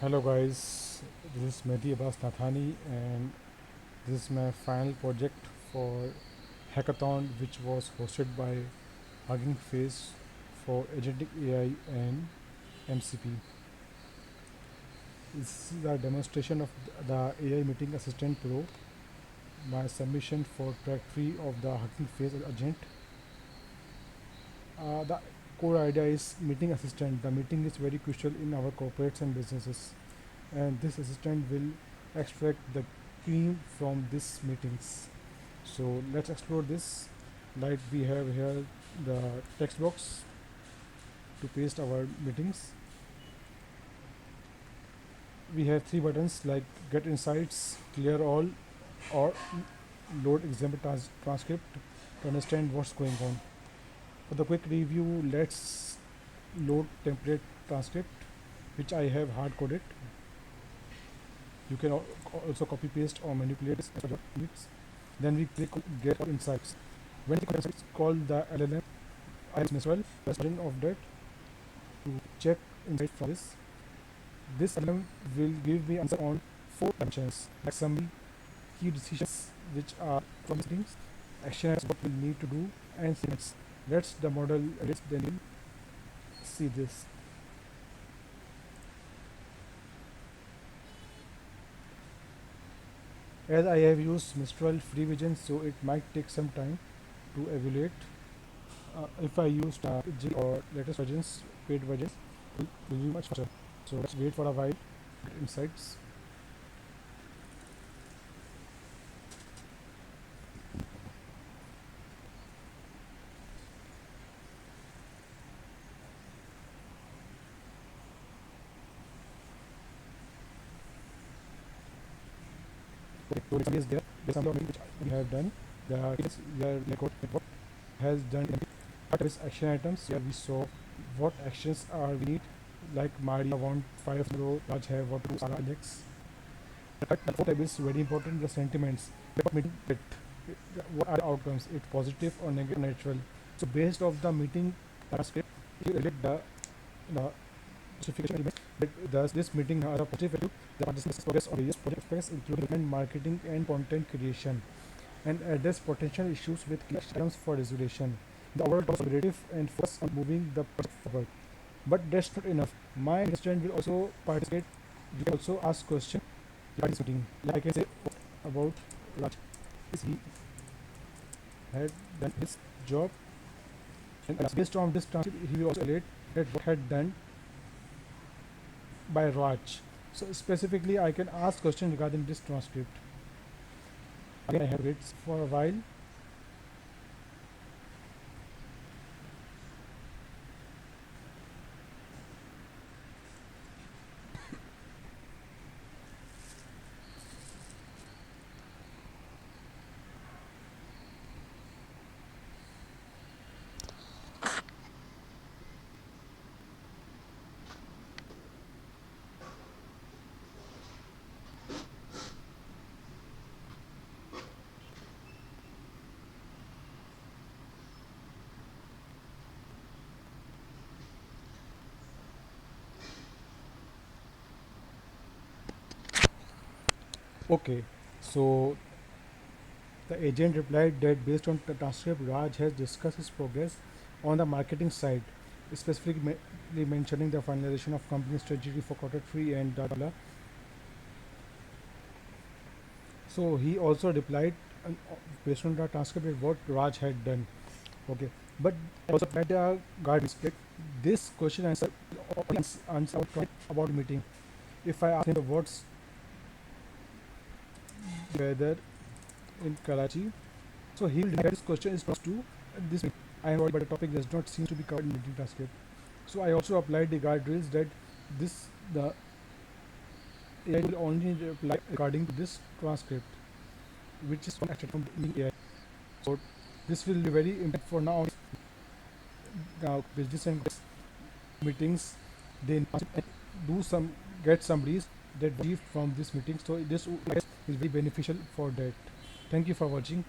Hello guys, this is Mehdi Abbas Nathani and this is my final project for Hackathon which was hosted by Hugging Face for Agentic AI and MCP. This is a demonstration of the AI Meeting Assistant Pro, my submission for track 3 of the Hugging Face agent. The core idea is meeting assistant. The meeting is very crucial in our corporates and businesses, and this assistant will extract the cream from these meetings. So let's explore this. Like we have here the text box to paste our meetings. We have three buttons like get insights, clear all, or load example transcript to understand what's going on. For the quick review, let's load template transcript, which I have hard coded. You can also copy paste or manipulate this as your needs. Then we click on get insights. When we click on insights, call the LLM. I use Mistral version of that to check insight from this. This LLM will give me answer on 4 dimensions, like summary, key decisions which are from things, action items what we need to do, and segments. Let's the model edit, then we'll see this. As I have used Mistral free version, so it might take some time to evaluate. If I used G or latest versions, paid versions, it will be much faster. So let's wait for a while. Get insights. Okay, so summary is there. There's some which we have done. The case where record what has done. What is action items? Here we saw what actions are we need. Like Maria want 5 row, Raj have what to do, Sarah Alex. The fourth tab is very important. The sentiments. What meeting it? What are the outcomes? It positive or negative, or neutral. So based off the meeting transcript, you elect the justification element that does this meeting has a positive value. The participants progress on various project aspects, including marketing and content creation, and address potential issues with key items for resolution. The overall goal is collaborative and focus on moving the project forward. But that's not enough. My assistant will also participate. You can also ask questions regarding this meeting. Like I can say about Raj. Is he had done his job, and based on this transcript, he will also relate that what had done by Raj. So specifically, I can ask questions regarding this transcript. Again, I have waited for a while. Okay, so the agent replied that based on the transcript, Raj has discussed his progress on the marketing side, specifically mentioning the finalization of company strategy for quarter 3 and blah, blah, blah. So he also replied based on the transcript with what Raj had done. Okay, but also that guard respect this question answer about meeting. If I ask him what's weather in Karachi, so he will decide this question is close to this. I am worried, but the topic does not seem to be covered in the meeting transcript. So I also applied the guardrails that this the AI will only reply according to this transcript, which is extracted from the AI. So this will be very important for now. Now business and meetings, they do some get summaries that we from this meeting. So this is very beneficial for that. Thank you for watching.